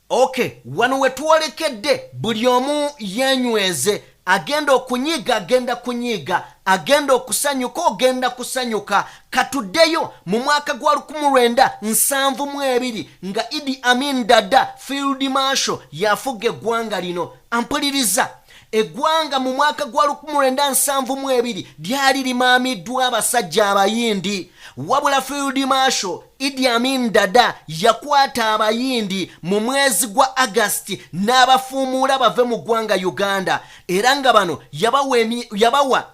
Okay, wano wetuolekedde buli omu yenyweze agenda okunyiga agenda kunyiga agenda okusanyuka ogenda kusanyuka katuddeyo mu mwaka gwa 1972 nga Idi Amin Dada Field Marshal yafuga eggwanga lino. Ampuliriza, eggwanga mu mwaka gwa 1972 lyali limaamiddwa abasajja abayindi, wabula Field Marshal Idi Amin Dada yakwata abayindi mu mwezi gwa August n'abafuumuula bave mu ggwanga Uganda, era nga bano yabawa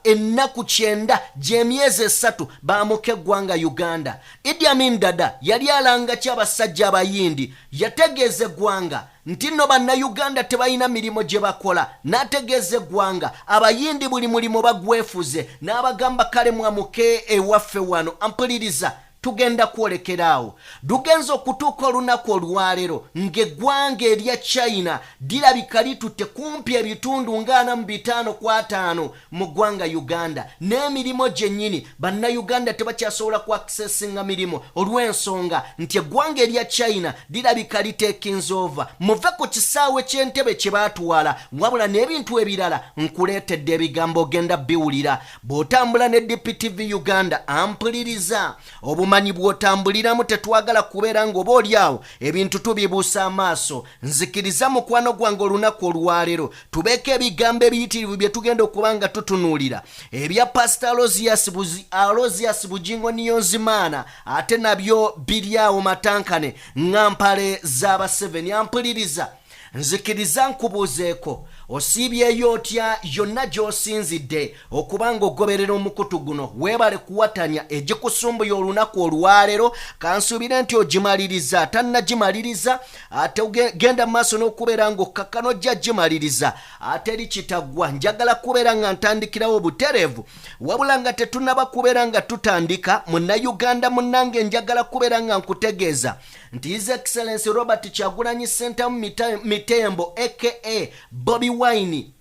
ennaku 9 gy'emyezi 3 baamuka eggwanga Uganda. Idi Amin Dada yali alanga ki abasajja abayindi? Yategeeza eggwanga nti nno bannayuganda tebalina mirimu gye bakola, n'ategeeza eggwanga abayindi buli mulimo bagwefuze, n'abagamba kale mwamuke ewaffe wano. Ampuliriza, tugenda kwolekerawo. Tugenza okutuuka olunaku olwaleero ng'eggwanga erya China lirabika litutte kumpi ebitundu nga 45 mu ggwanga Uganda, n'emirimu gyennyini bannayuganda tebakyasobola ku accessinga mirimu olw'ensonga nti eggwanga erya China lirabika litekinze over. Muve ku kisaawe ky'Entebbe kye baatwala, wabula n'ebintu ebirala nkuleetedde ebigambo ogenda biwulira bw'otambula ne DPTV Uganda. Ampuliriza, obumanyi bw'otambuliramu tetwagala kubeera ng'oba oliawo ebintu tubibuusa amaaso. Nzikiriza mukwano gwange olunaku olwaleero tubeeko ebigambo ebiyitirivu bye tugenda okuba nga tutunuulira ebya Pastor Alozias Bugingo Niyonzimana, ate nabyo biryawo matankane ng'ampale z'aba 7. Ampuliriza, nzikiriza nkubuuzeeko, osiibyeyo otya yonna gy'osinzidde okubanga ogoberera omukutu guno? Weebale kuwatanya egikusumbuya olunaku olwaleero. Kansuubire nti ogimaliriza, tannagimaliriza ate genda maaso n'okubeera ng'okkakana ojja gimaliriza ate likitaggwa. Njagala kubeera nga ntandikirawo butereevu, wabula nga tetunnaba kubeera nga tutandika. Munnayuganda munnange, njagala kubeera nga nkutegeeza nti His Excellency Robert Kyagulanyi Ssentamu Mitembo aka Bobby Wine,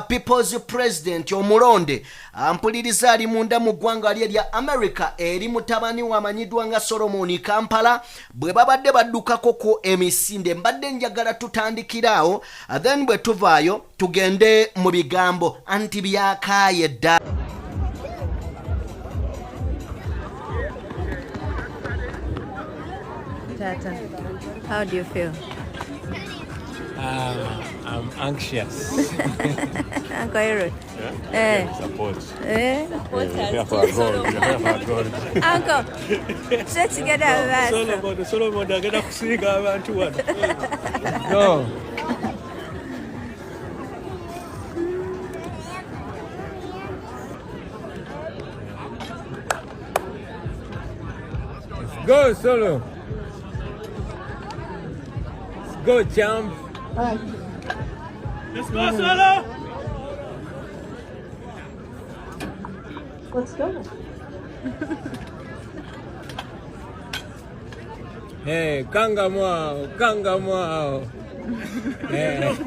People's President omulonde, ampuliriza ali munda mu ggwanga lya America eri mutabani wamanyiddwa nga Solomon Kampala bwe babadde baddukako ku emisinde. Mbadde njagala tutandikiraawo, then bwe tuvaayo tugende mu bigambo anti byakaaye dda. Tata, how do you feel? I'm anxious. Uncle Aaron. Yeah? Support. Support We're here for a goal. We're here for a goal. Uncle, let's get out of that. Solomon, I get up to sing abantu one. Go. Let's go, Solo. Let's go, champ. Let's go, Solo. Let's go. Hey, kanga mwao. Hey. Let's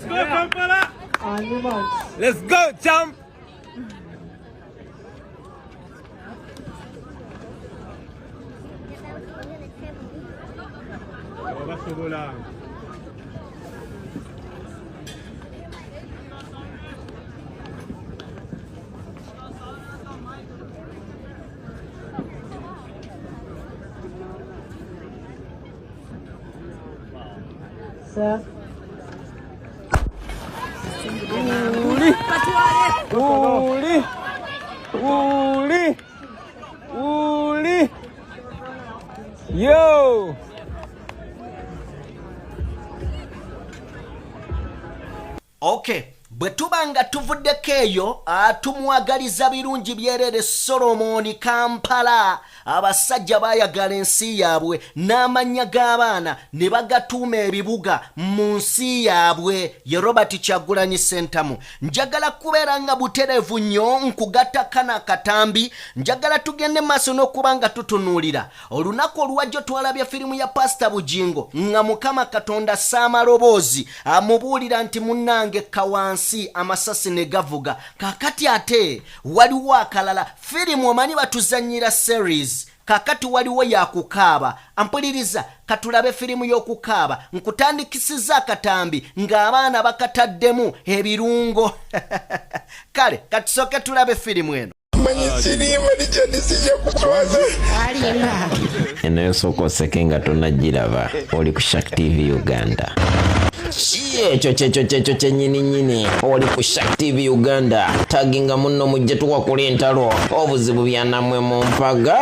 go, Kampala. On your marks. Let's go, champ. Sir. Uli. Yo. Okay, bwe tubanga tuvuddeko eyo tumwagaliza birungi byerere Solomoni Kampala abasajja bayagala ensi yaabwe n'amannya g'abaana ne bagatuuma ebibuga mu nsi yaabwe ye Robert Kyagulanyi Ssentamu. Njagala kubeera nga buterevu nnyo nkugatta kana katambi, njagala tugende maaso n'okuba nga tutunuulira olunaku oluwajjo twalabya firimu ya Pastor Bujingo nga Mukama Katonda Saamaloboozi amubuulira nti munnange kawansi amasasi ne gavuga. Kakati ate waliwo akalala firimu omanyi batuzannyira series, kakati waliwo yakukaaba. Ampuliriza katulabe firimu y'okukaaba nkutandikisiza akatambi ng'abaana bakataddemu ebirungo. Kale katusooke tulabe firimu eno. Eno soko sekenga tonagiraba oli ku Shark TV Uganda. Ekyo kyennyini oli ku Shark TV Uganda. Taginga munno mujje tuwakula entalo obuzibu byanammwe mu mpaga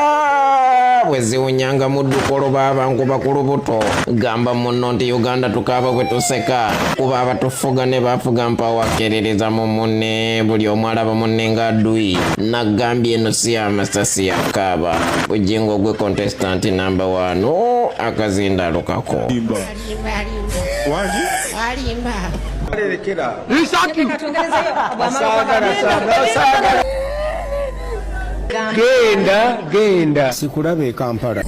bwe ziwunyanga mu ddukolo baabankuba ku lubuto. Gamba munno nti Uganda tukaaba bwe tuseka kuba abatufuga ne bafuga mpawakerereza mu munne buli omu alaba munne nga adduyi. Nagambye eno si amasasi yakaaba. Bujingo gwe contestant number 1 akazindalo kako. Genda sikulabe Kampala.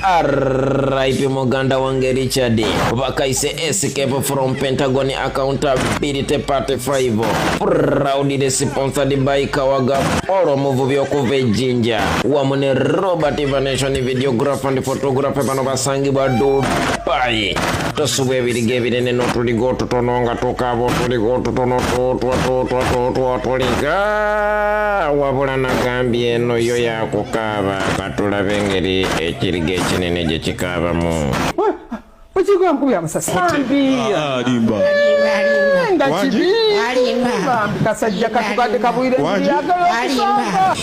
Alright, Muganda wange Richard bakaise escape from Pentagon Accountability Part 5 proudly sponsored by Kawaga oro muvubi okuva ejjinja wamu ne Robert Nation videographer and photographer bano basangibwa Dubai. Tosubwe ebirige ebinene n'otuligo otutono nga tukaaba otuligo otutono tuliga wabula nagambye eno yo yakukaaba katulabe engeri ekiriga ekinene gye kikaabamu. Okiga nkubya amasasi. Limba. Ndakibi. Limba. Kasajja katugade kabwire byagala.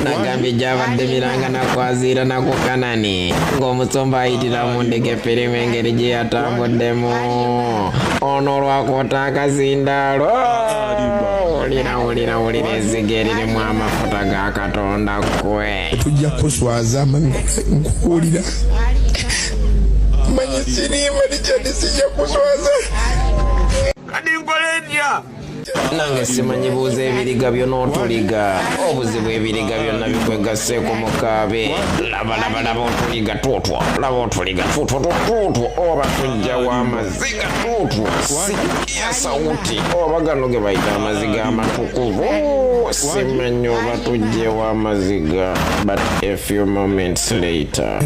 Nagambye gyabadde miranga nakwazira nakukanani ng'omusomba ayitira mu ndege firimu engeri gye yatambuddemu ono olwakwota akazindaalo. Wulira ezzige eririmu amafuta ga Katonda kwe. Tujja kuswaza nkuwulira. Manyi siriima likyadisijja kuswaza. Kati nkoledya. Nange simanyi buuza ebiriga byonna otuliga obuzibu ebiriga byonna bikwegasseeko mukaabe. Laba otuliga tuutwo, laba otuliga tuutwo oba tujja w'amaziga tuutwo sikia sauti oba gano ge bayita amaziga amatukuvu simanyi oba tujje w'amaziga. But a few moments later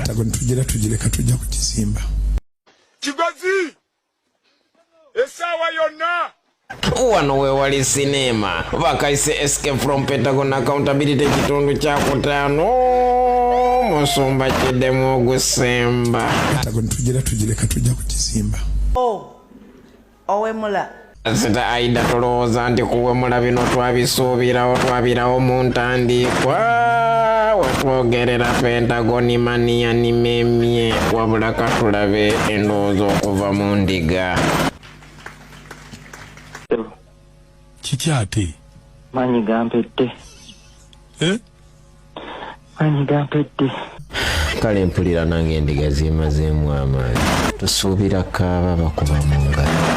tugireka tujja kukizimba Kigozi esaawa yonna wano we wali sinema bakaise Escape from Pentagon Accountability kitundu kyakutaano musumba kiddemu ogusemba. tugireka tujja kukizimba. Owemula Sita Aida tolowooza nti kuwemula bino twabirawo mu ntandikwa wetwogerera Pentagon mania nimemye wabula katulabe endowooza okuva mu ndiga. Kiki ate? Manyi gampedde. Manyi gampedde. Kale mpulira nange endiga zimazeemu amaanyi. Tusuubira kaaba bakuba mu ngalo.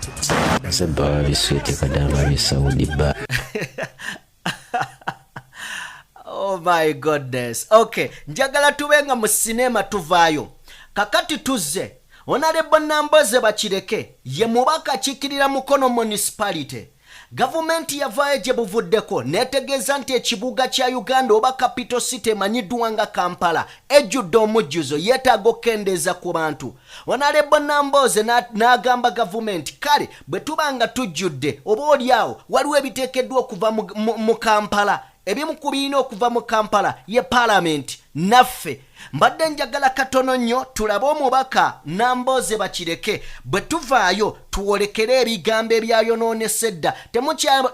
Zebba babiswete kadamba bisaudi ba. Oh my goodness. Okay, njagala tubenga mu sinema tuvaayo. Kakati tuzze. Honorable Namboze Bakireke ye mubaka kiikirira Mukono municipality. Gavumenti yavaayo gye buvuddeko neetegeeza nti ekibuga kya Uganda oba capital city emanyiddwa nga Kampala ejjudde omujjuzo yeetaaga okukendeeza ku bantu. Honorable Namboze n'agamba gavumenti kale bwe tuba nga tujjudde oba oliawo waliwo ebiteekeddwa okuva mu Kampala. Ebimu ku birina okuva mu Kampala ye Parliament naffe. Mbadde njagala katono nnyo tulabe omubaka Namboze Bakireke bwe tuvaayo tuwolekere ebigambo ebyayonoonese dda.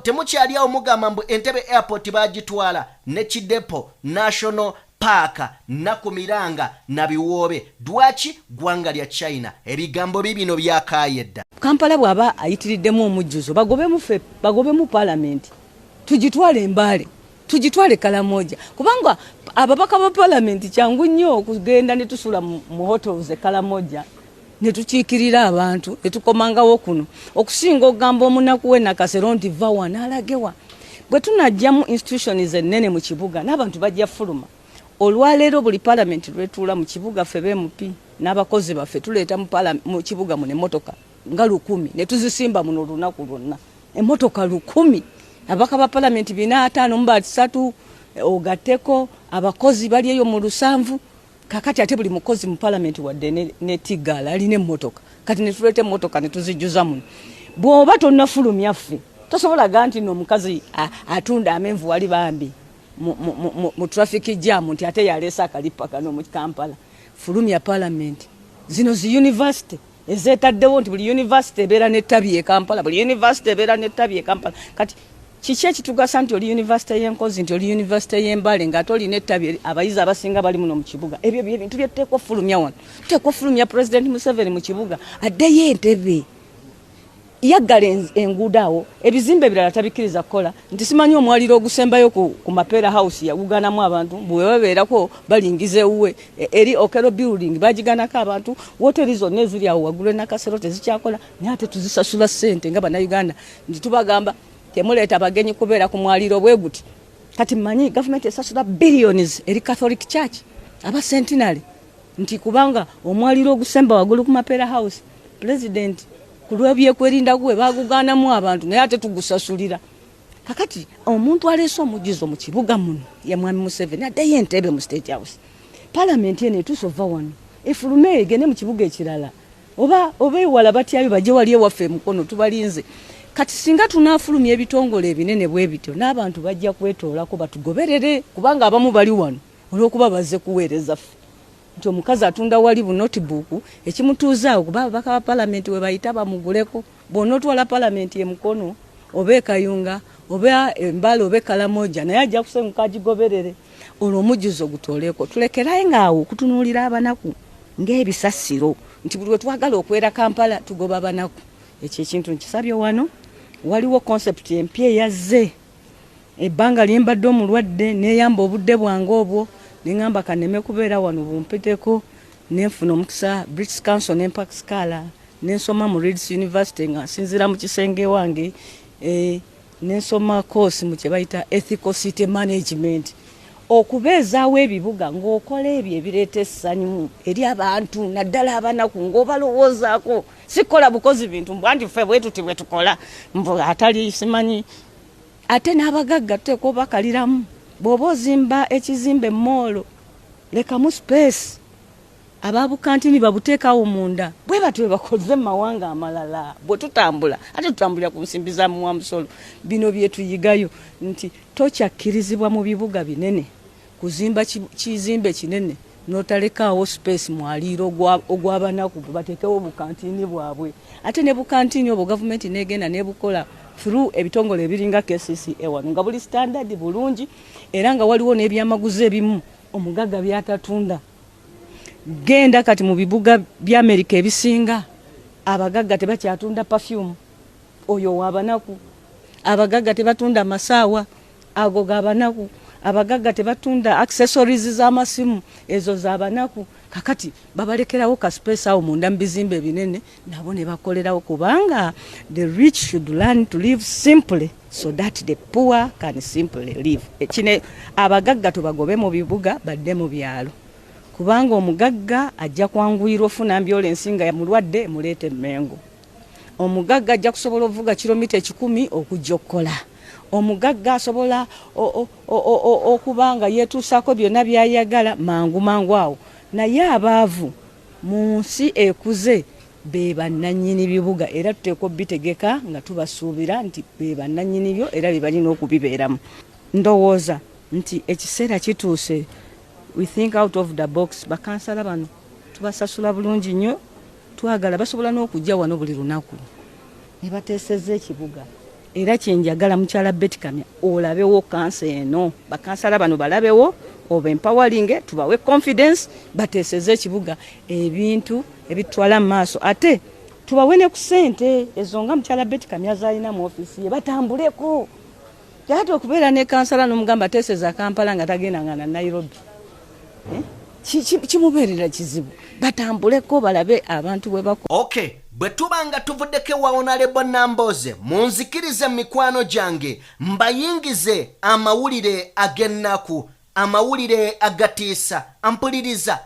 Temukyali awo mugamba mbu Entebbe airport bagitwala ne Kidepo National paaka nakumiranga na biwoobe dwaki ggwanga lya China ebigambo bibino byakaaye dda. Kampala bw'aba ayitiriddemu omujjuzo bagobemu paalamenti tugitwale embaale tugitwale Kalamoja kubanga ababaka ba paalamenti kyangu nnyo okugenda ne tusula mu hotels e Kalamoja ne tukiikirira abantu ne tukomangawo kuno okusinga okugamba omunaku we Nakasero nti vawa n'alagewa. Bwe tunajja mu institutions ennene mu kibuga n'abantu bajja fuluma. Olwaleero buli paalamenti lwetuula mu kibuga ffe b'MP n'abakozi baffe tuleeta mu kibuga mu emmotoka nga 100 ne tuzisimba muno olunaku lwonna emmotoka 100 abaka ba paalamenti 553 ogatteko abakozi bali eyo mu 7 kakati ate buli mukozi mu paalamenti wadde ne tigala alina emmotoka kati ne tuleeta emmotoka ne tuzijjuza muno. Bw'oba tonnafulumya ffe tosobola ganti no mukazi atunda amenvu wali bambi mu traffic jam nti ate yalesa akalipa kano mu Kampala. Fulumya parliament zino zi university ezetaddewo nti buli university ebeera n'ettabi e Kampala buli university ebeera n'ettabi e Kampala. Kati kiki ekitugasa nti oli university y'enkozi nti oli university y'embale ng'ate olina ettabi abayizi abasinga bali muno mu kibuga. Ebyo byebintu byetuteekwa fulumya wano tuteekwa fulumya President Museveni mu kibuga addeyo Entebbe yaggala enguudo awo ebizimbe ebirala tabikiriza kukola nti simanyi omwaliro ogusembayo ku Mapera House yaguganamu abantu bwe babeerako balingiza ewuwe eri Okero building bagiganako abantu woteri zonna eziri awo waggulu Nakasero tezikyakola naye ate tuzisasula ssente nga bannayuganda nti tubagamba temuleeta abagenyi kubeera ku mwaliro bwe guti. Kati mmanyi gavumenti esasula billions eri Catholic Church aba Centenary nti kubanga omwaliro ogusemba waggulu ku Mapera House President kulwebyekwerinda gwe baguganamu abantu naye ate tugusasulira. Kakati omuntu aleese omugizo mu kibuga muno ya mwami Museveni addeyo Entebbe mu State House. Parliament eno etusova wano efulume egende mu kibuga ekirala oba ewala batyayo bajje wali ewaffe mukono tubalinze. Kati singa tunaafulumya ebitongole ebinene bwe bityo n'abantu bajja kwetoolako batugoberere kubanga abamu bali wano olw'okuba bazze kuweereza ffe. Nti omukazi atunda wali bu notebook ekimutuuzaawo kuba ababaka ba paalamenti we bayita bamuguleko bw'onootwala paalamenti emukono oba ekayunga oba embala oba Kalamoja naye ajja kusenguka agigoberere olwo omujjuzo gutooleko. Tulekerayo ng'awo okutunuulira abanaku ng'ebisasiro nti buli we twagala okwera Kampala tugoba abanaku. Ekyo ekintu nkisabye wano waliwo concept empya eyazze ebbanga lyembadde omulwadde neeyamba obudde bwange obwo nengamba kaneme kubeera wano bumpiteko nenfuna omukisa British Council n'Impact Scala nensoma mu Leeds University nga nsinzira mu kisenge wange nensoma course mu kye bayita Ethical City Management okubeezaawo ebibuga ng'okola ebyo ebireeta essanyu eri abantu naddala abanaku ng'obalowoozaako sikola bukozi bintu mbwanti ffe bwe tuti bwe tukola mbu atali simanyi ate n'abagagga tuteekwa obakaliramu. Bw'oba ozimba ekizimbe moolo lekamu space ababukantini babuteekawo munda bwe batwe bakoze mu mawanga amalala. Bwe tutambula ate tutambulira ku nsimbi za muwamusolo bino byetuyigayo nti tokyakkirizibwa mu bibuga binene kuzimba kizimbe kinene n'otalekaawo space mwaliiro ogw'abanaku bateekewo bukantini bwabwe. Ate ne bukantini obwo gavumenti n'egenda n'ebukola through ebitongole ebiringa KCCA wano nga buli standard bulungi era nga waliwo n'ebyamaguzi ebimu omugagga byatatunda. Genda kati mu bibuga bya America ebisinga abagagga tebakyatunda perfume oyo wabanaku. Abagagga tebatunda masaawa ago gabanaku. Abagagga tebatunda accessories z'amasimu ezo z'abanaku. Kakati babalekerawo ka space awo munda mu bizimbe binene nabo ne bakolerawo kubanga the rich should learn to live simply so that the poor can simply live. Kine abagagga tubagobe mu bibuga badde mu byalo kubanga omugagga ajja kwanguyira ofuna mbyola ensinga ya mulwadde muleete Mengo. Omugagga ajja kusobola ovuga kilomita 10 okujjokola. Omugagga asobola okubanga yetuusako byonna byayagala mangu awo. Naye abaavu mu nsi ekuze be bannannyini bibuga era tuteekwa bitegeka nga tubasuubira nti be bannannyini byo era be balina okubibeeramu. Ndowooza nti ekiseera kituuse we think out of the box. Bakansala bano tubasasula bulungi nnyo twagala basobola n'okujja wano buli lunaku ne bateeseza ekibuga. Era kyenjagala mukyala Betty Kamya olabewo kansa eno bakansala bano balabewo oba empowering tubawe confidence bateeseze ekibuga ebintu ebitwala mu maaso ate tubawe ne ku ssente ezo nga mukyala Betty Kamyaza alina mu ofisi ye batambuleko yate okubeera ne kansala n'omugamba teeseza Kampala nga tagendanga na Nairobi kimubeerera kizibu batambuleko balabe abantu bwe bako okay bwe tubanga tuvuddeko wa Honorable Namboze munzikirize mikwano gyange mbayingize amawulire ag'ennaku amawulire agatiisa ampuliriza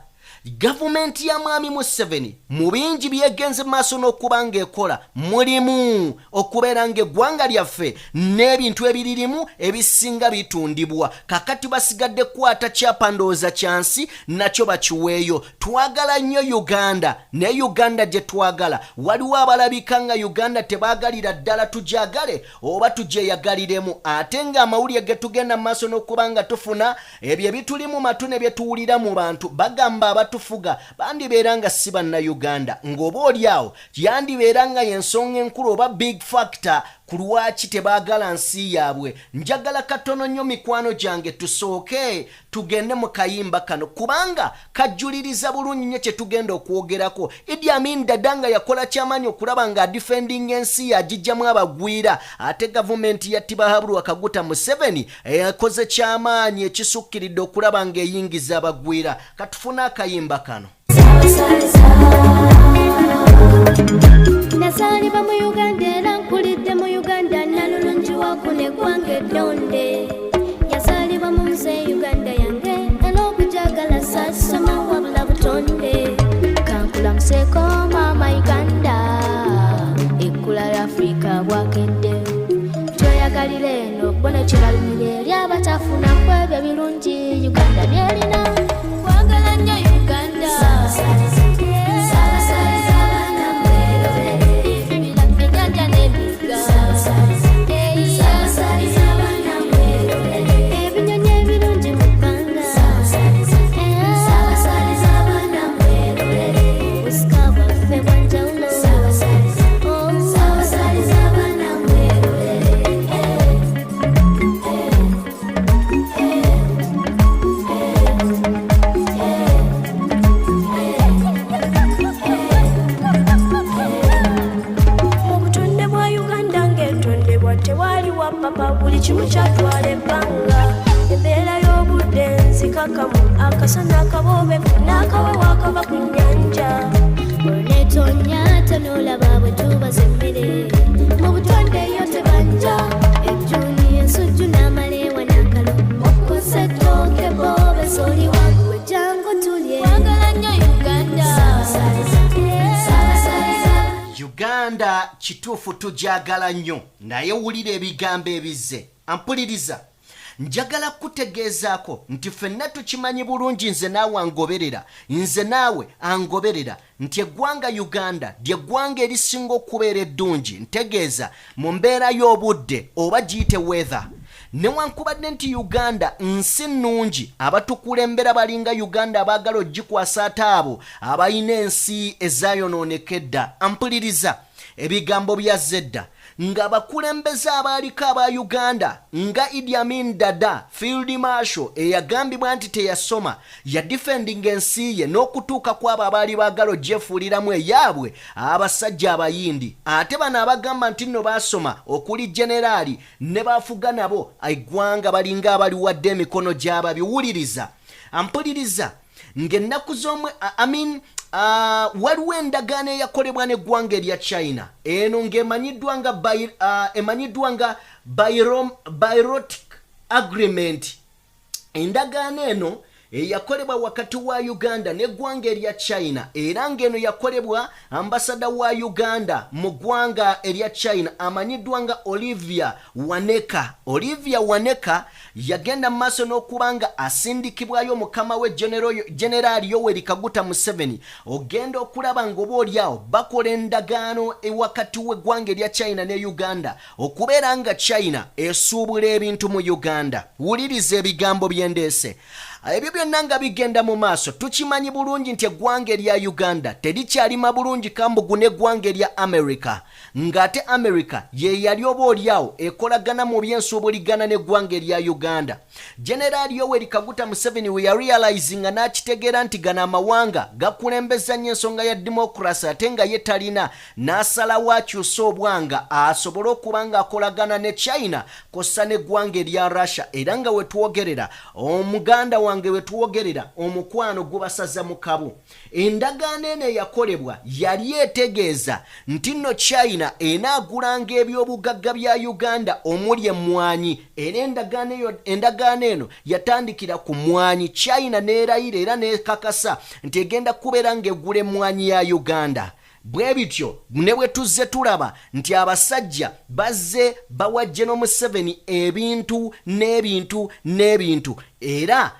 gavumenti ya mwami Museveni mu bingi byegenze maaso n'okuba ng'ekola mulimu okubeera ng'eggwanga lyaffe n'ebintu ebiririmu ebisinga bitundibwa kakati basigadde kwata kyapandooza kyansi nakyo bakiweeyo twagala nnyo Uganda ne Uganda gye twagala waliwo abalabika nga Uganda tebaagalira ddala tujagale oba tugyeyagaliremu ate ng'amawulire ge tugenda maaso n'okuba nga tufuna ebyo ebitulimu matu ne bye tuwulira mu bantu bagamba tufuga bandibeera nga si bannayuganda ng'oba oli awo yandibeera nga y'ensonga enkulu oba big factor ku lwaki tebaagala nsi yaabwe njagala katono nnyo mikwano gyange tusooke tugende mu kayimba kano kubanga kajjuliriza bulungi nnyo kye tugenda okwogerako Idi Amin Dada nga yakola kyamaanyi okulaba nga defending ensi yagijjamu abagwira ate gavumenti ya Tibahabulwa Kaguta Museveni yakoze kyamaanyi ekisukkiridde okulaba ng'eyingiza abagwira katufuna akayimba kano Nasaliba mu Uganda era nkulidde mu Uganda nalulungi wakune gwange donde yasalibwa mu nze Uganda yange n'okujagala sasoma wabula butonde kankula museko mama Uganda ekkula Afrika bwakedde tweyagalira eno bbona kiralumire eri abatafuna kwebyo birungi Uganda byerina kwagala nnyo Uganda akasana kabobe nakawe wakava ku nnyanja onetonya tanolaba bwe tubaza emmere mu butonde yo tebanja ejjuni ensujju n'amalewa n'akalo okosetooke bobe soli wagwe jangu tulye wagala nnyo Uganda kituufu tujagala nnyo naye wulira ebigambo ebizze ampuliriza njagala kutegeezaako nti ffenna tukimanyi bulungi nze naawe angoberera nze naawe angoberera nti eggwanga Uganda ly'eggwanga erisinga okubeera eddungi ntegeeza mu mbeera y'obudde oba giyite weather newankubadde nti Uganda nsi nnungi abatukulembera balinga Uganda abaagala ogikwasa ate abo abalina ensi ezaayonooneka edda ampuliriza ebigambo bya zedda nga bakulembeze abaaliko aba Uganda nga Idi Amin Dada Field Marshal eyagambibwa nti teyasoma ya defending ensi ye n'okutuuka kwabo abaali baagala ogyefuuliramu eyaabwe abasajja abayindi ate bano abagamba nti nno baasoma okuli generaali ne bafuga nabo eggwanga balinga abaliwadde emikono gy'ababiwuliriza ampuliriza ng'ennaku z'omwe waliwo endagaano eyakolebwa n'eggwanga erya China eno ng'emanyiddwa nga Biotic Agreement endagaano eno eyakolebwa wakati wa Uganda n'eggwanga erya China era ng'eno yakolebwa ambasada wa Uganda mu ggwanga erya China amanyiddwa nga Olivia Waneka yagenda maaso n'okuba nga asindikibwayo mukama we generaali Yoweri Kaguta Museveni ogenda okulaba ng'oba oliawo bakola endagaano wakati w'eggwanga erya China ne Uganda okubeera nga China esuubula ebintu mu Uganda wuliriza ebigambo byendeese ebyo byonna nga bigenda mu maaso tukimanyi bulungi nti eggwanga erya Uganda terikyalima bulungi kambugu n'eggwanga erya America ng'ate America ye yali oba oliawo ekolagana mu byensuubuligana n'eggwanga erya Uganda. General Yoweri Kaguta Museveni we yarealizinga n'akitegeera nti gano amawanga gakulembeza nnyo ensonga ya democracy ate nga ye talina n'asalawo akyusa obwanga asobole okuba nga akolagana ne China kossa n'eggwanga erya Russia era nga wetwogerera omuganda wange wetwogerera omukwano gubasaza mu kabu. Endagaano eno eyakolebwa yali etegeeza nti nno China enaagulanga ebyobugagga bya Uganda omuli emmwanyi era endagaano eno yatandikira ku mmwanyi. China neerayira era nekakasa nti egenda kubeera ng'egula emmwanyi ya Uganda. Bwe bityo ne bwe tuzze tulaba nti abasajja bazze bawa Gen.M7 ebintu n'ebintu era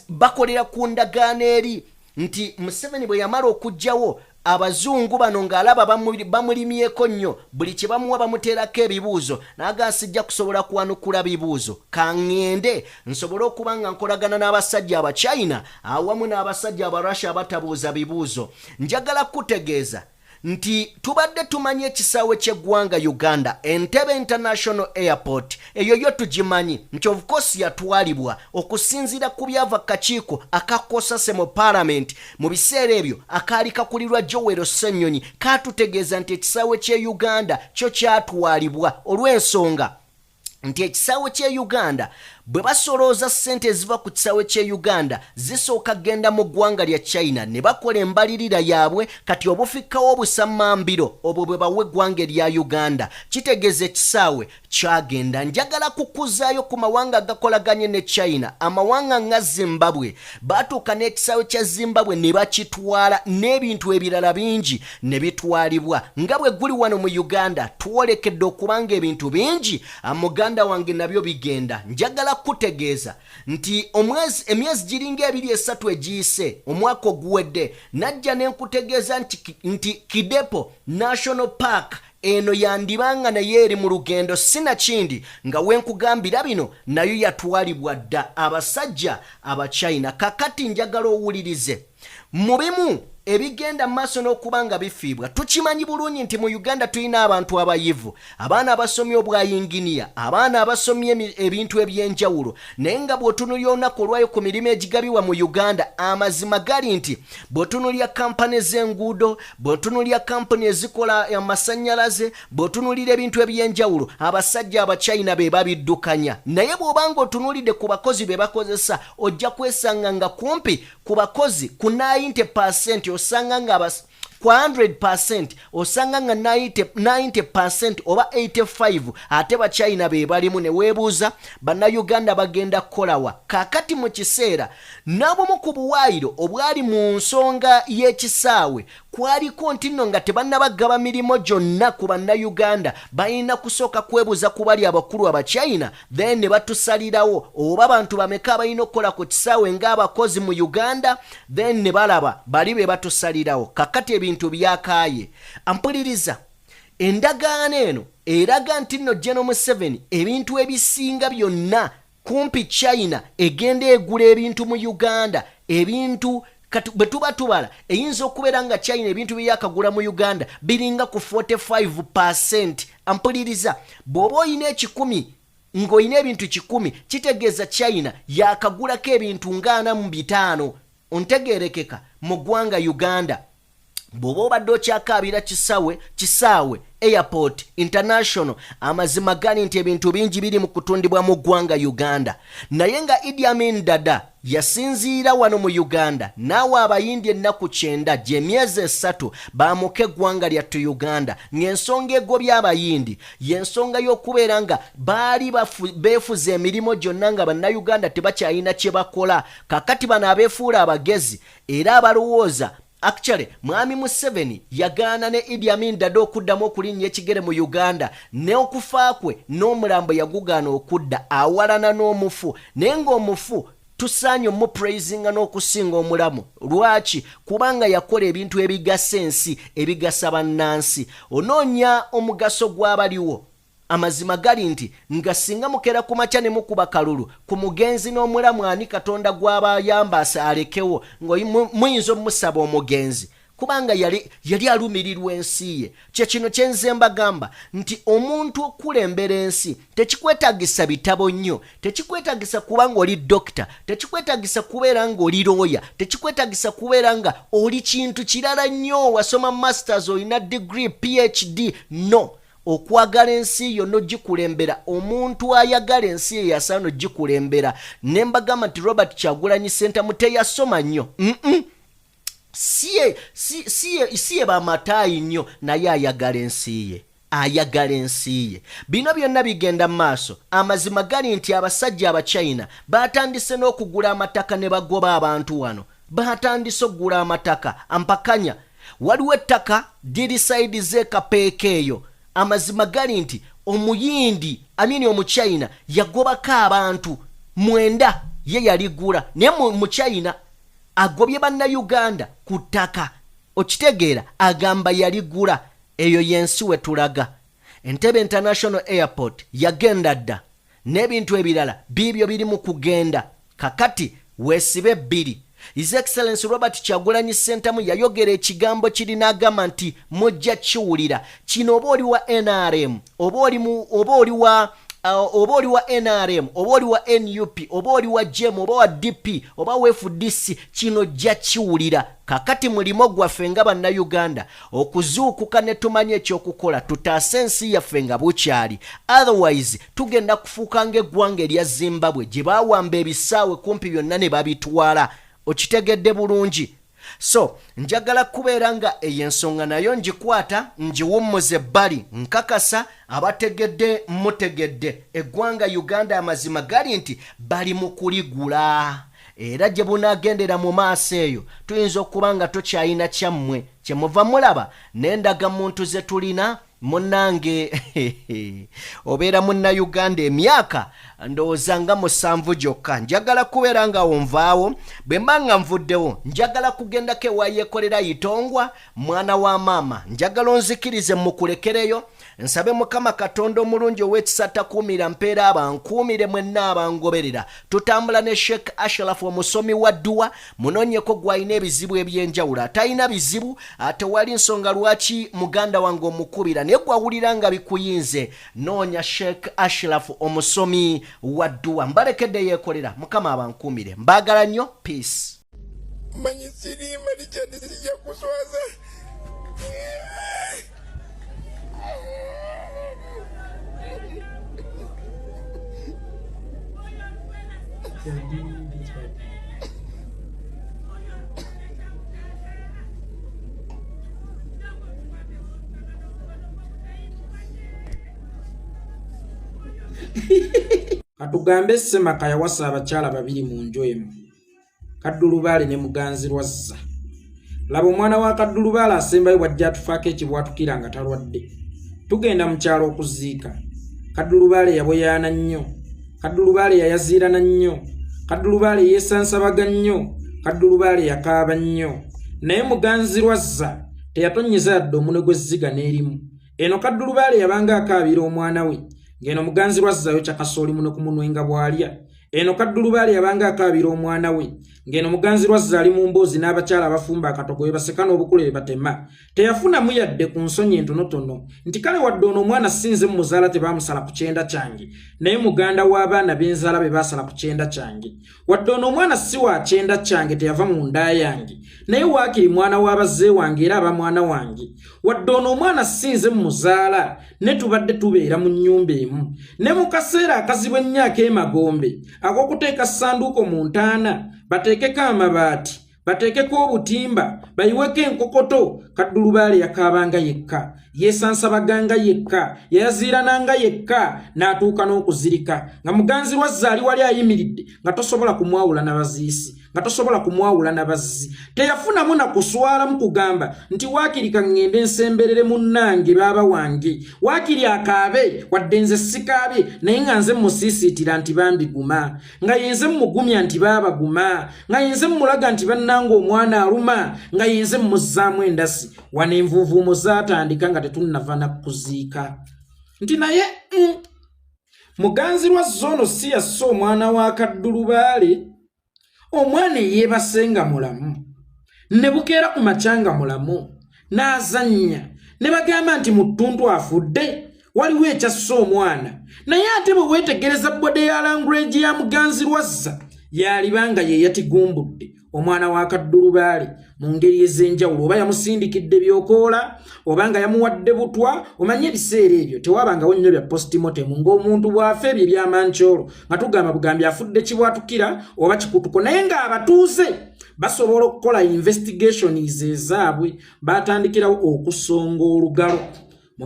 bakolera ku ndagaano eri nti Museveni bwe yamala okugjawo abazungu bano ng'alaba bamulimyeko nnyo buli kye bamuwa bamuteerako ebibuuzo naga sijja kusobola kuwanukula bibuuzo kaŋŋende nsobole okuba nga nkolagana n'abasajja aba China awamu n'abasajja aba Russia abatabuuza bibuuzo. Njagala kutegeeza nti tubadde tumanye ekisaawe ky'eggwanga Uganda Entebbe International Airport eyo yo tugimanyi nti of course yatwalibwa okusinziira ku byava kakiiko akakosase mu parliament mu biseera ebyo akaali kakulirwa Joel Ssenyonyi katutegeeza nti ekisaawe ky'e Uganda kyo kyatwalibwa olw'ensonga nti ekisaawe ky'e Uganda bwe basolooza ssente eziva ku kisaawe ky'e Uganda zisooka genda mu ggwanga lya China ne bakola embalirira yaabwe kati obufikkawo obusammambiro obwo bwe bawe eggwanga erya Uganda kitegeeza ekisaawe kyagenda. Njagala kukuzaayo ku mawanga agakolaganye ne China amawanga nga Zimbabwe baatuuka n'ekisaawe kya Zimbabwe ne bakitwala n'ebintu ebirala bingi ne bitwalibwa nga bwe guli wano mu Uganda twolekedde okubanga ebintu bingi amuganda wange nabyo bigenda. Njagala kutegeeza nti emyezi giringa 2-3 egiyise omwaka oguwedde najja nenkutegeeza nti Kidepo National Park eno yandibanga naye eri mu lugendo sinakindi nga wenkugambira bino nayo yatwalibwa dda abasajja aba China. Kakati njagala owulirize mu bimu ebigenda maaso n'okubanga bifiibwa tukimanyi bulungi nti mu Uganda tulina abantu abayivu abaana abasomye obwa yinginiya abaana abasomye ebintu ebyenjawulo naye nga bw'otunulya olunaku olwayo ku mirimu egigabiwa mu Uganda amazima gali nti bw'otunulya kampani ez'enguudo bw'otunulya kampani ezikola amasannyalaze bw'otunulira ebintu ebyenjawulo abasajja aba China be babiddukanya naye bw'obanga otunulidde ku bakozi be bakozesa ojja kwesanga nga kumpi ku bakozi ku 90% osanga nga ku 100% osanga nga 90% oba 85 ate ba China be balimu ne weebuuza bannayuganda bagenda kukolawa. Kakati mu kiseera n'obumu ku buwaayiro obwali mu nsonga y'ekisaawe kwaliko nti nno nga tebannabagaba mirimo gyonna ku bannayuganda balina kusooka kwebuuza ku bali abakulu aba China then ne batusalirawo oba abantu bameka abalina okukola ku kisaawe ng'abakozi mu Uganda then ne balaba bali be batusalirawo. Kakati ebintu byakaaye ampuliriza endagaano eno eraga nti nno Gen.M7 ebintu ebisinga byonna kumpi China egenda egula ebintu mu Uganda ebintu bwe tuba tubala eyinza okubeera nga China ebintu byakagula mu Uganda biringa ku 45%. Ampuliriza bw'oba oyina 10 ng'oyina ebintu 10 kitegeeza China yakagulako ebintu nga 45 ontegeerekeka mu ggwanga Uganda. Bw'oba obadde okyakaabira kisaawe Airport International amazima gali nti ebintu bingi biri mu kutundibwa mu ggwanga Uganda naye nga Idi Amin Dada yasinziira wano mu Uganda naawe abayindi ennaku 9 gy'emyezi 3 baamuka eggwanga lyattu Uganda ng'ensonga egobya abayindi y'ensonga y'okubeera nga baali beefuza emirimu gyonna nga bannayuganda tebakyalina kye bakola. Kakati bano abeefuula abagezi era abalowooza actually Mwami Museveni yagaana ne Idi Amin Dada okuddamu okulinnya ekigere mu Uganda ne okufa kwe n'omulambo yagugaana okudda awalana n'omufu naye ng'omufu tusaanye mu praisinga n'okusinga omulamu. Lwaki? Kubanga yakola ebintu ebigasa ensi ebigasa bannansi. Onoonya omugaso gw'abaliwo amazima gali nti nga singa mukera ku makya ne mukuba kalulu ku mugenzi n'omulamu ani katonda gw'abayamba alekewo muyinza omusaba omugenzi kubanga yali alumirirwa ensi ye. Kyekino kyenze mbagamba nti omuntu okulembera ensi tekikwetagisa bitabo nnyo, tekikwetagisa kubanga oli dokita, tekikwetagisa kubeera nga oli lawyer, tekikwetagisa kubeera nga oli kintu kirala nnyo wasoma masters olina degree PhD. No, okwagala ensi yo n'ogikulembera. Omuntu ayagala ensi ye yasaana ogikulembera. Ne mbagamba nti Robert Kyagulanyi Ssentamu teyasoma nnyo. siye bamatayi nnyo naye ayagala ensi ye. Bino byonna bigenda maaso. Amazima gali nti abasajja abachina batandise n'okugula amataka ne bagoba abantu wano. Batandise okugula amataka ampakanya. Waliwo ettaka dirisaidi z'ekapeeka eyo. Amazima gali nti omuyindi omuchina yagobako abantu 9 ye yaligula. Naye mu China agobye bannayuganda ku ttaka. Okitegeera agamba yaligula. Eyo yensi we tulaga. Entebbe International Airport yagenda dda n'ebintu ebirala bibyo biri mu kugenda. Kakati weesibe 2. His Excellency Robert Kyagulanyi Ssentamu yayogera ekigambo kiri n'agamba nti mujja kiwulira. Kino oba oli wa NRM, oba oli wa NRM, oba oli wa NUP, oba oli wa GEM, oba wa DP, oba wa FDC, kino jja kiwulira. Kakati mulimo gwaffe nga bannayuganda okuzuukuka ne tumanye ekyokukola tutaase ensi yaffe nga bukyali. Otherwise tugenda kufuuka ng'eggwanga erya Zimbabwe gye baawamba ebisaawe kumpi byonna ne babitwala. Okitegedde bulungi. So njagala kubeera nga ey'ensonga nayo ngikwata ngiwummuze ebbali nkakasa abategedde mutegedde eggwanga Uganda amazima gali nti bali mu kuligula. Era gye bunaagendera mu maaso eyo tuyinza okuba nga tokyayina kyammwe kye muva mulaba n'endaga muntu ze tulina. Munnange obeera munnayuganda emyaka ndowooza nga 7 gyokka. Njagala kubeera nga wonvaawo. Bwe mba nga nvuddewo njagala kugendako ewayeekolera Itongwa mwana wa maama. Njagala onzikirize mukulekereyo. Nsabe Mukama Katonda omulungi ow'ekisa takuumira mpeera abankuumire mwenna abangoberera. Tutambula ne Sheikh Ashraf omusomi wa dduwa. Munoonyeko gw'alina ebizibu eby'enjawulo. Atalina bizibu ate wali nsonga lwaki muganda wange omukubira naye gwawulira nga bikuyinze. Noonya Sheikh Ashraf omusomi wa dduwa. Mbalekedde yeekolera. Mukama abankuumire. Mbaagala nnyo. Peace. Manyi siriima likyadde sijja kuswaza. Katugambe Ssemaka yawasa abakyala 2 mu nju emu. Kaddulubaale ne Muganzirwazza. Laba omwana wa Kaddulubaale asembayo bw'ajja atufaako ekibwatukira nga talwadde. Tugenda mu kyalo okuziika. Kaddulubaale yaboyaana nnyo. Kaddulubaale yayaziirana nnyo. Kaddulubaale yeesansabaga nnyo. Kaddulubaale yakaaba nnyo. Naye Muganzirwazza teyatonnyeza yadde omunwe gw'ezziga n'erimu. Eno Kaddulubaale yabanga akaabira omwana we. Ngeno Muganzirwazza yo kyakasooli muno ku munwe nga bwalya. Eno Kaddulubaale yabanga akaabira omwana we. Ngeno Muganzirwazza ali mu mboozi n'abakyala abafumba akatogo ebaseka n'obukule batema. Teyafunamu yadde ku nsonyi entonotono nti kale wadde ono omwana sinze muzaala tebaamusala ku kyenda kyange naye muganda w'abaana b'enzaala be baasala ku kyenda kyange. Wadde ono omwana si wa kyenda kyange teyava mu nda yange naye waakiri mwana w'abazze wange era aba mwana wange. Wadde ono omwana sinze muzaala ne tubadde tubeera mu nnyumba emu ne mu kaseera akazibu ennyo ak'emagombe ak'okuteeka ssanduuko mu ntaana bateekeko amabaati bateekeko obutimba bayiweko enkokoto. Kaddulubaale yakaabanga yekka yeesansabaganga yekka yayaziirananga yekka n'atuuka n'okuzirika nga Muganzirwazza ali wali ayimiridde nga tosobola kumwawula n'abaziisi nga tosobola kumwawula n'abazzi. Teyafunamu na kuswalamu kugamba nti waakiri kaŋŋende nsemberere munnange baaba wange waakiri akaabe wadde nze sikaabe naye nga nze musiisiitira nti bambiguma nga yenze mmugumya nti baabaguma nga yenze mmulaga nti bannanga omwana aluma nga yenze mmuzzaamu endasi. Wano envuuvuumo zaatandika nga tetunnava na kuziika. nti naye muganzirwa zono si yasse omwana wa Kaddulubaale omwana yeebasenga mulamu ne bukeera ku makyanga mulamu n'azannya ne bagamba nti mu ttuntu afudde waliwo ekyasse omwana naye ate bwe weetegereza bode ya language ya muganzirwazza yalibanga ye yatigumbudde omwana wa Kaddulubaale mu ngeri ez'enjawulo oba yamusindikidde byokoola obanga yamuwadde butwa omanye ebiseera ebyo tewabangawo nnyo bya postmortem ng'omuntu bw'afa ebyo ebyamankyolo nga tugamba bugambi afudde kibwatukira oba kikutuko naye ng'abatuuze basobola okukola investigations ezaabwe batandikirawo okusonga olugalo mu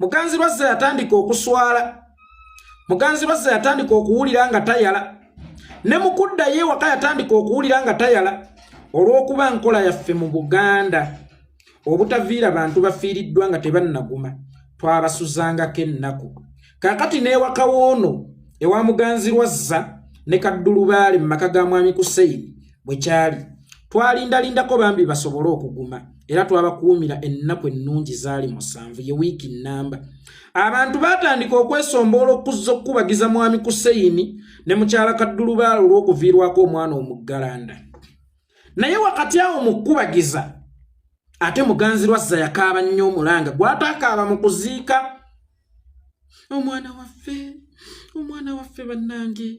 muganzirwazza yatandika okuswala muganzirwazza yatandika okuwulira nga tayala ne mukuddayo ewaka yatandika okuwulira nga tayala olw'okuba nkola yaffe mu Buganda obutaviira bantu bafiiriddwa nga tebannaguma twabasuzangako ennaku kaakati n'ewaka woono ewa muganzirwazza ne Kaddulubaale mu maka ga mwami Kuseyini bwe kyali twalindalindako bambi basobole okuguma era twabakuumira ennaku ennungi zaali 7 ye wiiki nnamba abantu batandika okwesomboola okuzza okukubagiza mwami Kuseyini ne mukyala Kaddulubaale olw'okuviirwako omwana omuggalanda naye wakati awo mu kukubagiza ate muganzirwazza yakaaba nnyo omulanga gw'ataakaaba mu kuziika omwana waffe bannange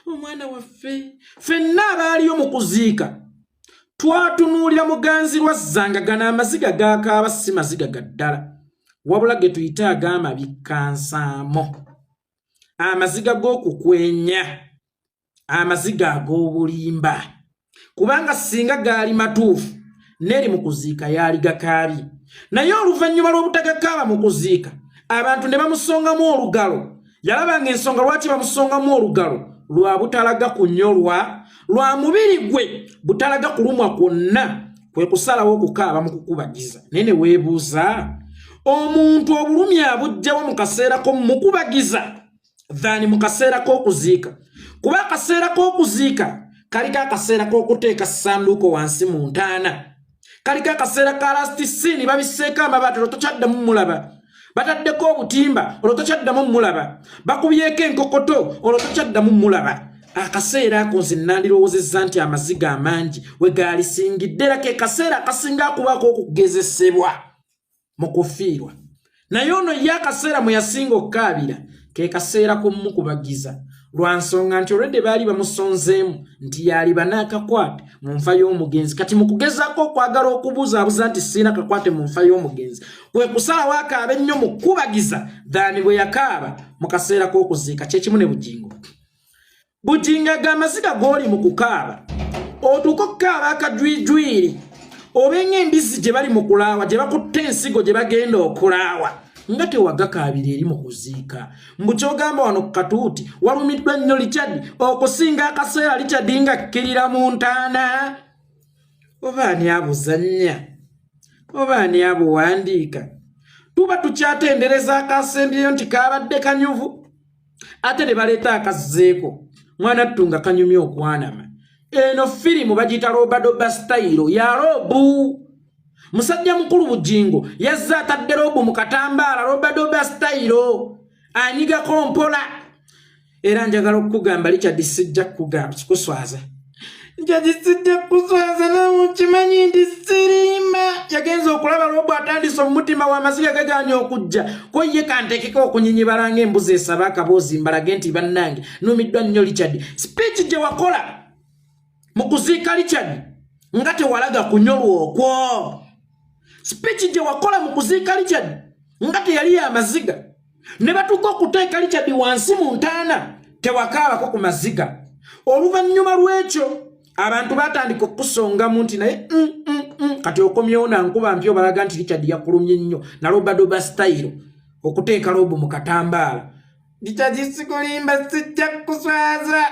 omwana waffe ffenna abaaliyo mu kuziika twatunuulira muganzirwazza nga gano amaziga gaakaaba si maziga ga ddala wabula ge tuyita ag'amabikkansamo amaziga g'okukwenya amaziga ag'obulimba kubanga singa gaali matuufu neri mu kuziika yaali gakaabye naye oluvannyuma lw'obutagakaaba mu kuziika abantu ne bamusongamu olugalo yalabanga ensonga lwaki bamusongamu olugalo lwa butalaga kunyolwa lwa mubiri gwe butalaga kulumwa kwonna kwe kusalawo okukaaba mu kukubagiza naye ne weebuuza omuntu obulumi abujjawo mu kaseera k'omukubagiza than mu kaseera k'okuziika kuba akaseera k'okuziika kaliko akaseera k'okuteeka ssanduuko wansi mu ntaana kaliko akaseera ka lastisini babiseeko amabaati olwo tokyaddamu mulaba bataddeko obutimba olwo tokyaddamu mulaba bakubyeko enkokoto olwo tokyaddamu mulaba akaseera ako nze nandirowoozezza nti amaziga amangi we gaalisingidde era ke kaseera akasinga akubaako okugezesebwa mu kufiirwa naye ono ye akaseera mwe yasinga okukaabira ke kaseera k'omukubagiza lwa nsonga nti olwedde baali bamusonzeemu nti yaliba n'akakwate mu nfa y'omugenzi kati mu kugezaako okwagala okubuzaabuza nti sirina kakwate mu nfa y'omugenzi kwe kusalawo akaaba ennyo mu kukubagiza than bwe yakaaba mu kaseera k'okuziika kyekimu ne bugingo g'amaziga g'oli mu kukaaba otuuka okukaaba akajwijwiri obenga embizzi gye bali mu kulaawa gye bakutte ensigo gye bagenda okulaawa nga tewagakaabira eri mu kuziika mbu kyogamba wano ku katuuti walumiddwa nnyo Richard okusinga akaseera Richard nga kkirira mu ntaana oba ani abuzannya oba ani abuwandiika tuba tukyatendereza akasembyeyo nti kaabadde kanyuvu ate ne baleeta akazzeeko mwana ttunga kanyumya okwanama eno firimu bagiyita Laba style ya Robu musajja mukulu bugingo yazza atadde Robu mu katambaala Laba style anyigako mpola era njagala okukugamba Richard sijja kuswaza nawe kimanyi nti sirima yagenza okulaba Robu atandise omutima w'amaziga gaganya okujja ko ye kantekeko okunyinyibalanga ng'embuzi esaba akaboozi mbalage nti bannange numiddwa nnyo Richard speech gye wakola mu kuziika Richard nga tewalaga kunyolwa okwo speech gye wakola mu kuziika Richard nga teyali y'amaziga ne batuuka okuteeka Richard wansi mu ntaana tewakaabako ku maziga oluvannyuma lw'ekyo abantu batandika okusongamu nti naye kati okomyewo nankuba mpyo balaga nti Richard yakulumye nnyo na Laba style okuteeka Robu mu katambaala Richard sikulimba sijja kuswaza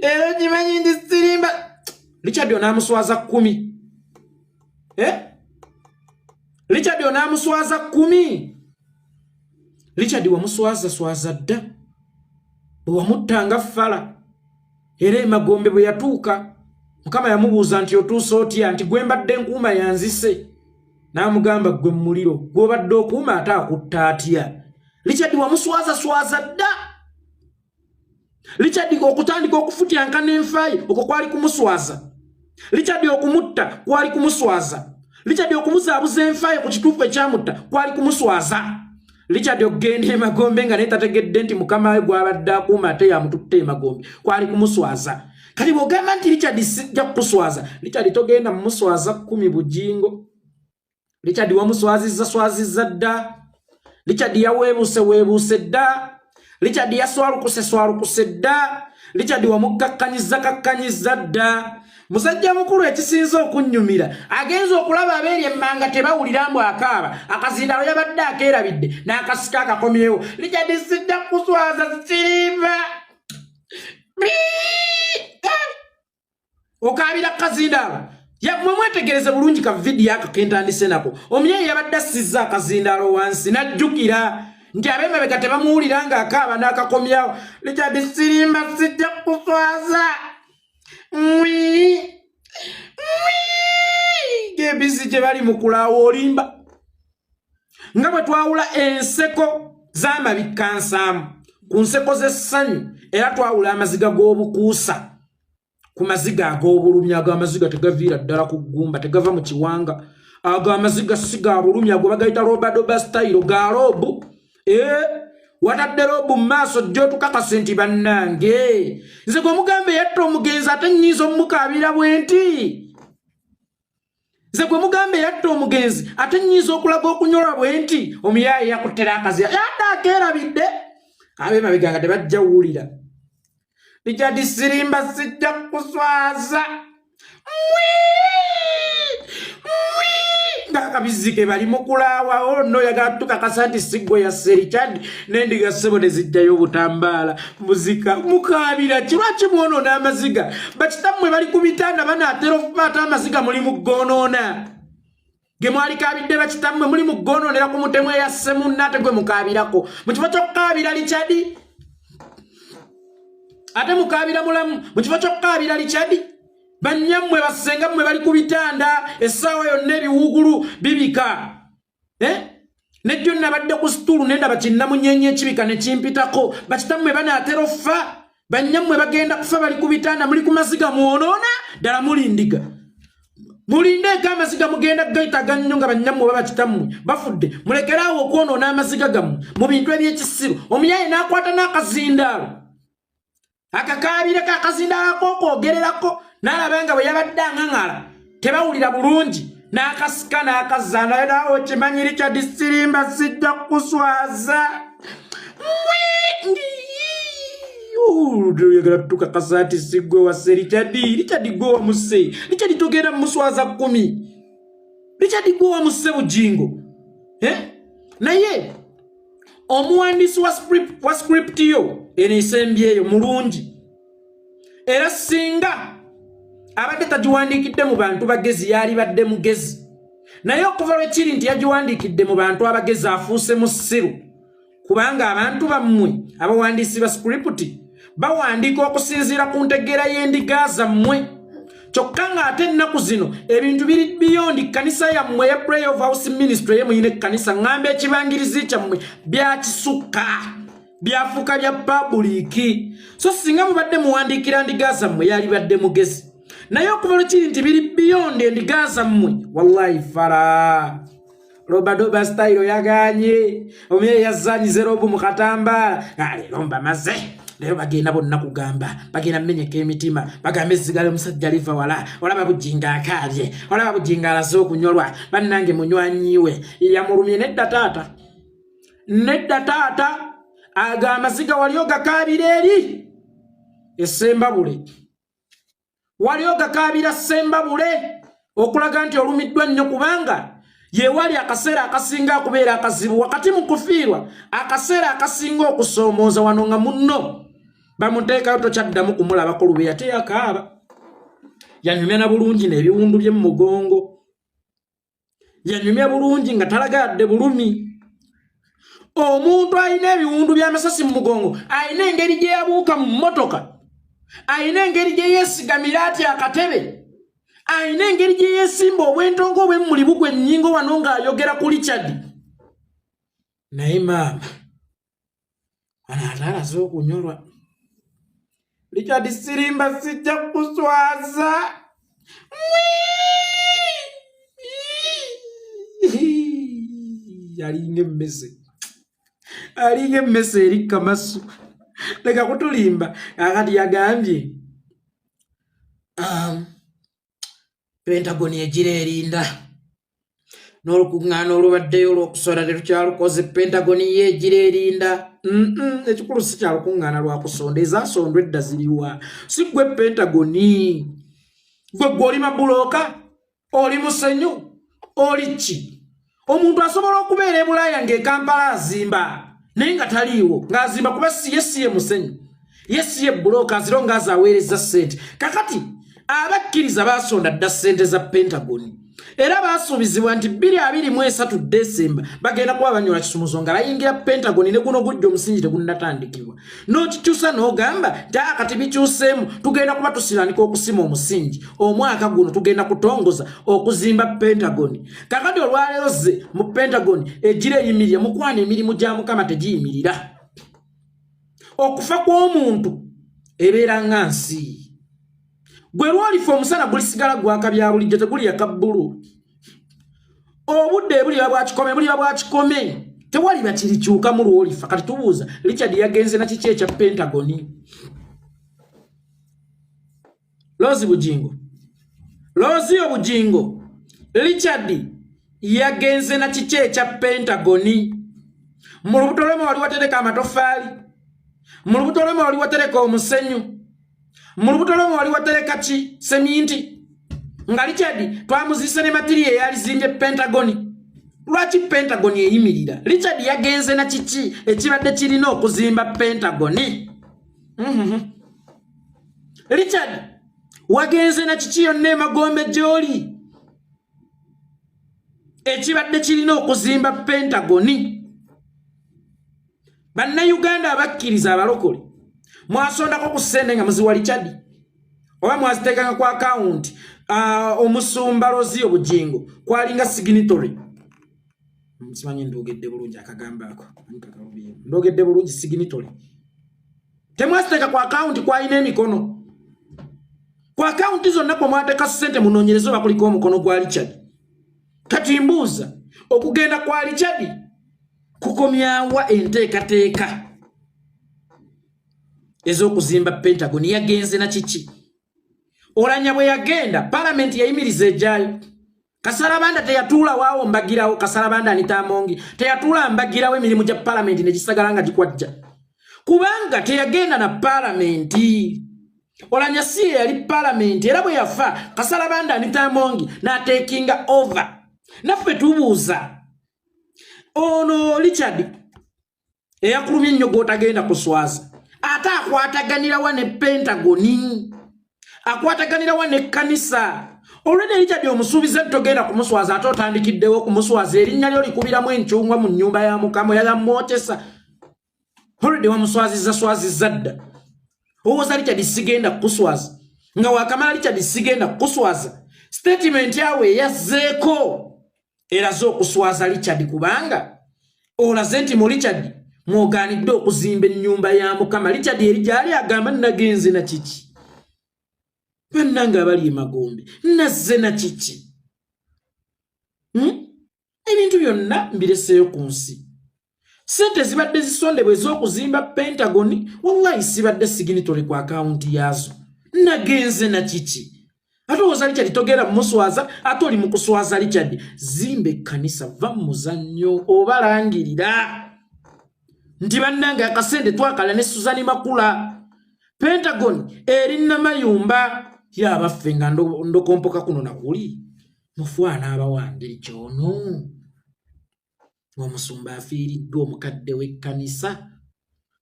era kimanyi ndi sirimba Richard onaamuswaza 10 Richard onaamuswaza 10 Richard wamuswaza dda bwe wamuttanga ffala era emagombe bwe yatuuka Mukama yamubuuza nti otuusa otya nti gwe mbadde nkuuma yanzise n'amugamba gwe Muliro gw'obadde okuuma ate akutta atya Richard wamuswaza dda Richard okutandika okufutyanka enfayi okwo kwali kumuswaza Richard okumutta kwali kumuswaza Richard okumuzaabuza enfayi ku kituufu ekyamutta kwali kumuswaza Richard ogenda emagombe nga netategedde nti mukama we gwabadde akuuma ate yamututte emagombe kwali kumuswaza kati bw'ogamba nti Richard sijja kukuswaza Richard togenda mumuswaza 10 bujingo Richard wamuswazizza dda Richard yaweebuse dda Richard yaswalukuse dda Richard wamukakkanyiza dda musajja mukulu ekisinza okunnyumira agenza okulaba abeeri emmanga tebawulira mbu akaaba akazindalo yabadde akeerabidde n'akasika akakomyewo Richard sijja kuswaza sirimba okaabira kazindalo mwe mwetegereze bulungi ka vidiyo ako kentandise nako omuyeyi yabadde assizza akazindalo wansi n'ajjukira nti ab'emabega tebamuwulira ng'akaaba n'akakomyawo Richard sirimba sijja kuswaza gebisi gye bali mu kulaawa olimba nga bwe twawula enseko z'amabikkansaamu ku nseko z'essanyu era twawula amaziga g'obukuusa ku maziga ag'obulumi ago amaziga tegaviira ddala ku ggumba tegava mu kiwanga ago amaziga si ga bulumi ago bagayita robadoba style ga robu watadde robu mu maaso gy'otukakase nti bannange nze gwe mugambe yatta omugenzi ate nnyinza omukaabira bwe nti nze gwe mugambe yatta omugenzi ate nnyinza okulaga okunyolwa bwe nti omuyaaye yakuttera akaziya yadde akeerabidde ab'emabega nga tebajja wuwulira Richard sirimba sijja kuswaza ng'akabizike bali mu kulaawa ono yagala tukakasa nti siggo yasse Richard n'endiga ssebo ne zijjayo obutambaala muzika mukaabira kirwaki mwonoona amaziga bakitammwe bali ku bitanda banaatera okubaata amaziga muli mu ggoonoona ge mwalikaabidde bakitammwe muli mu ggoonoonera ku mutemu eyasse munnaate gwe mukaabirako mu kifo ky'okukaabira Richard ate mukaabira mulamu mu kifo ky'okukaabira Richard bannyammwe bassengammwe bali ku bitanda essaawa yonna ebiwugulu bibika nejjo nabadde ku situulu nendaba kinnamunyenye ekibika ne kimpitako bakitammwe banaatera offa bannyammwe bagenda kufa bali ku bitanda muli ku maziga mwonoona ddala mulindiga mulindeeko amaziga mugenda gayitaga nnyo nga bannyammwe oba bakitammwe bafudde mulekeraawo okwonoona amaziga gammwe mu bintu eby'ekisiru omuyaye n'akwata n'akazindaalo akakaabire kakazindaalo ak'okwogererako n'alaba nga bwe yabadde aŋaŋala tebawulira bulungi n'akasika n'akazaana nawo kimanyi Richard sirimba sijja kuswaza yagala tukakasa nti siggwe wasse Richard gwe wamusse Richard togenda mumuswaza 10 Richard gwe wamusse bujingo naye omuwandiisi wa script yo eno esembyeyo mulungi era singa abadde tagiwandiikidde mu bantu bagezi yali badde mugezi naye okuva lwekiri nti yagiwandiikidde mu bantu abagezi afuuse musiru kubanga abantu bammwe abawandiisi ba script bawandiika okusinziira ku ntegeera y'endiga zammwe kyokka ng'ate ennaku zino ebintu biri beyond kanisa yammwe ya Prayer of House Ministry yemuyina ekkanisa ŋŋamba ekibangirizi kyammwe byakisukka byafuuka bya pabuliiki so singa mubadde muwandiikira ndiga zammwe yali badde mugezi naye okuva lwekiri nti biri beyond endiga zammwe wallahi fara robadoba style yaganye omuyeyi yazanyize robu mu katambaala leero mbamaze leero bagenda bonna kugamba bagenda mmenyeka emitima bagamba ezzigala omusajja liva wala olaba bujinga akaabye olaba bujinga alaze okunyolwa bannange munywanyiwe yamulumye nedda taata aga amaziga wali ogakaabira eri essembabule wali ogakaabira ssembabule okulaga nti olumiddwa nnyo kubanga yewali akaseera akasinga akubeera akazibu wakati mu kufiirwa akaseera akasinga okusoomooza wano nga munno bamuteekayo tokyaddamu kumulabako lubeya teyakaaba yanyumya na bulungi n'ebiwundu bye mu mugongo yanyumya bulungi nga talagadde bulumi omuntu alina ebiwundu by'amasasi mu mugongo alina engeri gye yabuuka mu mmotoka alina engeri gye yeesigamira atya akatebe ayina engeri gye yeesimba obwentongo obw'emmuli bugwe ennyingo wano ng'ayogera ku Richard. Naye maama wano ate alaze okunyolwa. Richard sirimba sijja kuswaza. Alinga emmese eri kamasu. Leka kutulimba akati yagambye Pentagon egira erinda n'olukuŋŋaana olubaddeyo olw'okusola terukyalukoze. Pentagon yeegira erinda ekikulu si kyalukuŋŋaana lwakusonda ezasondwa edda ziriwa si gwe Pentagon. Gwe oli mabulooka oli musenyu oli ki? Omuntu asobola okubeera e Bulaaya ng'e Kampala azimba naye nga taliiwo ng'azimba kuba ye musenyu ye siye bulooka aziro ng'azaaweereza ssente. Kakati abakkiriza baasonda dda ssente za Pentagon era baasuubizibwa nti 2023 Desemba bagenda kuba banyola kisumuzo nga bayingira Pentagon ne guno gujja omusingi tegunnatandikibwa. N'okikyusa n'ogamba nti kati bikyuseemu tugenda kuba tusiranika okusima omusingi omwaka guno tugenda kutongoza okuzimba Pentagon. Kakati olwaleero ze mu Pentagon egira eyimirira mukwana emirimu gya Mukama tegiyimirira. Okufa kw'omuntu ebeera nga nsi. Gwe lwalifa omusana gulisigala gwaka bya bulijjo teguli yakabbulu. Obudde buliba bwa kikome tewali bakirikyuka mu lwolifa. Kati tubuuza Richard yagenze na kiki ekya Pentagon? Lozi Bugingo Richard yagenze na kiki ekya Pentagon? Mu lubuto lwema wali watereka amatofaali, mu lubuto lwema wali watereka omusenyu, mu lubuto lwema wali watereka ki seminti. Nga Richard twamuzise ne material eyali zimbye Pentagon. Lwaki Pentagon eyimirira? Richard yagenze na kiki ekibadde kirina okuzimba Pentagon? Richard wagenze na kiki yonna emagombe gy'oli ekibadde kirina okuzimba Pentagon? Bannayuganda abakkiriza abalokole mwasondako ku ssente nga muziwa Richard oba mwaziteekanga ku account omusumba Lozi Bugingo kwalinga signatory. Simanyi ndogedde bulungi akagamba ako ndogedde bulungi signatory. Temwaziteeka ku account kwalina emikono. Ku account zonna kwa mwateeka ssente munoonyerezo bakuliko omukono gwa Richard. Kati mbuuza okugenda kwa Richard kukomyawa enteekateeka ez'okuzimba Pentagon? Yagenze na kiki? Olanya bwe yagenda Parliament yayimiriza ejjaayo. Kasarabanda teyatuula waawo mbagirawo. Kasarabanda anitamongi teyatuula mbagirawo emirimu gya Parliament ne gisagala nga gikwajja kubanga teyagenda na Parliament. Olanya si yali Parliament era bwe yafa Kasarabanda anitamongi n'atekinga over. Naffe tubuuza ono Richard eyakulumya ennyo gw'otagenda kuswaza ate akwataganira wa ne Pentagon, akwataganira wa ne kanisa. Olwene Richard omusuubize togenda kumuswaza ate otandikiddewo kumuswaza erinnya lyo likubiramu encungwa mu nnyumba ya Mukama yalamwotesa. Olwede wamuswaziza swazizza dda. Owooza Richard sigenda kuswaza nga wakamala Richard sigenda kuswaza. Statement yawe yazzeeko eraze okuswaza Richard kubanga olaze nti mu Richard mwoganidde okuzimba ennyumba ya Mukama. Richard eri gyali agamba nagenze na kiki? Bannanga abali emagombe nazze na kiki? Ebintu byonna mbireseeyo ku nsi. Sente zibadde zisondebwa ez'okuzimba Pentagon wallahi sibadde signatory ku akawunti yazo. Nagenze na kiki? Ate oza Richard togera muswaza ate oli mu kuswaza Richard. Zimbe kanisa va mu muzannyo obalangirira nti bannanga akasente twakala ne Suzani Makula. Pentagon eri namayumba yabaffe nga ndokompoka kuno nakuli mufwana abawandiri kyono omusumba afiiriddwa omukadde w'ekkanisa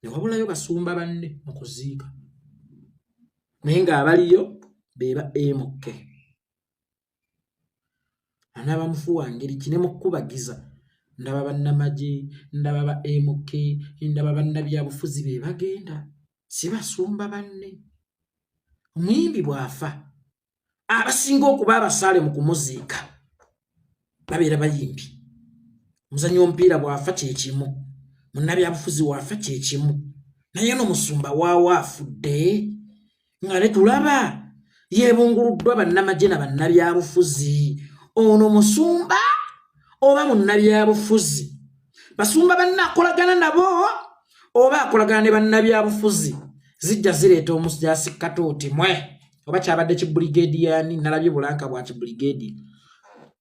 ne wabulayo basumba banne mu kuziika naye ng'abaliyo beba MK. Anaba mufuwa ngeri kine mu kubagiza ndaba bannamagye ndaba ba MK ndaba bannabyabufuzi be bagenda si basumba banne. Omuyimbi bw'afa abasinga okuba abasaale mu kumuziika babeera bayimbi. Muzanyo omupiira bwafa kyekimu, munnabyabufuzi wafa kyekimu, naye n'omusumba waawo afudde nga ne tulaba yeebunguluddwa bannamagye na bannabyabufuzi. Ono musumba oba munnabyabufuzi, basumba bannakolagana nabo oba akolagana ne bannabyabufuzi zijja zireeta omujaasi Katooti mwe oba kyabadde kibuligediyani nalabye bulanka bwa kibuligedi.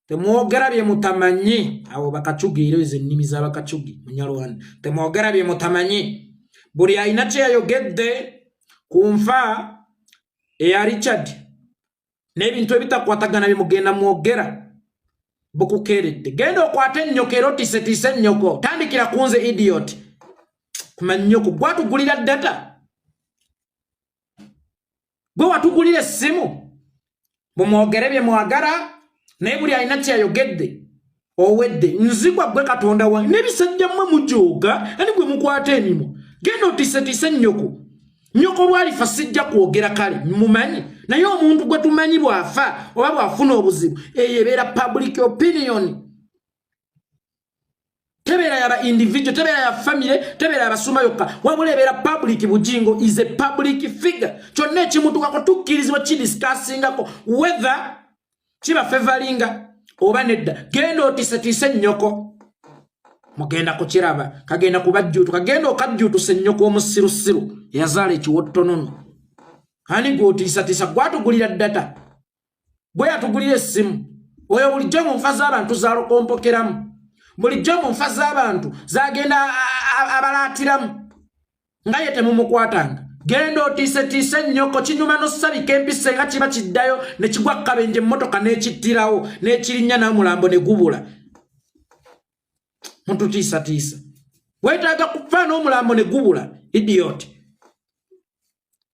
Temwogera bye mutamanyi, abo bakacugi era ezo ennimi z'abakacugi munyalwanda. Temwogera bye mutamanyi, buli ayina kye yayogedde ku nfa eya Richard n'ebintu ebitakwatagana bye mugenda mwogera bukukeeredde. Genda okwate ennyoko era otise ennyoko, tandikira ku nze idiot. Kumanya nnyoko gwatugulira data, gwe watugulira essimu, bumwogere bye mwagala. Naye buli alina kyayogedde owedde nzigwa gwe Katonda wange n'ebisajja mmwe mujooga ani gwe mukwata emimwa. Genda otise nnyoko bwalifa sijja kwogera kale mumanyi, naye omuntu gwe tumanyi bwafa oba bwafuna obuzibu eyo ebeera public opinion. Tebeera yaba individual, tebeera ya family, tebeera yabasumba yokka, wabula ebeera public bujingo is a public figure. Kyonna ekimutukako tukkirizibwa kidiscussingako whether kiba favoringa oba nedda. Genda otise nnyoko, mugenda kukiraba, kagenda kubajjuutu, kagenda okajjuutuse nnyoko omusirusiru eyazaala ekiwottonono. Ani gw'otiisatiisa gwatugulira data, gwe yatugulira essimu. Oyo bulijjo mu nfa z'abantu zalokompokeramu, bulijjo mu nfa z'abantu zagenda abalaatiramu nga ye temumukwatanga. Genda otise nnyoko, kinyuma n'ossabika empisa nga kiba kiddayo ne kigwa kabenje emmotoka n'ekittirawo n'ekirinnya n'omulambo ne gubula. Mututiisa. Weetaaga kufa n'omulambo ne gubula, idiot.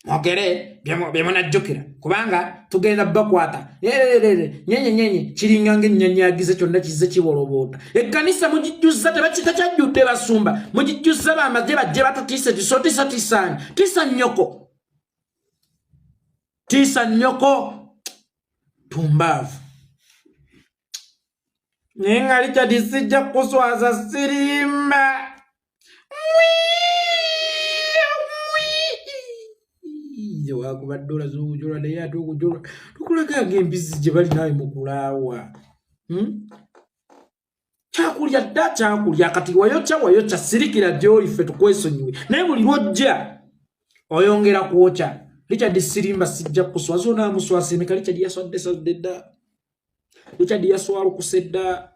Mwogere bye munajjukira kubanga tugenda bakwata. Nyenye kiringa ng'ennyanyaagize kyonna kizze kiboloboota. Ekkanisa mugijjuzza tebakyajjudde basumba, mugijjuzza bamagye bajje batutiise tisotisaani. Tiisa nnyoko tumbaavu. Naye nga Richard sijja kuswaza sirimba. Wakuba dola z'okujolwa naye ate okujolwa tukulaga ng'embizzi gye bali nawe mu kulaawa. Kyakulya kati wayokya sirikira gy'olife tukwesonyiwe. Naye buli lwojja oyongera kwokya. Richard sirimba sijja kuswaza onaamuswasimeka. Richard yaswadde dda. Richard yaswalukuse dda.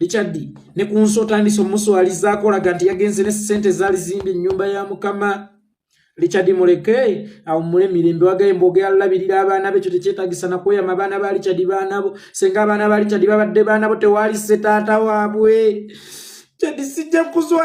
Richard ne ku nsi otandise omuswalizaako olaga nti yagenze ne ssente zaali zimbye ennyumba ya Mukama. Richard muleke awumule mirembe wagaye mboge alabirira abaana be, ekyo tekyetaagisa na kweyama abaana ba Richard baanabo. Senga abaana ba Richard babadde baanabo tewaali se taata waabwe. Richard sijja kuswala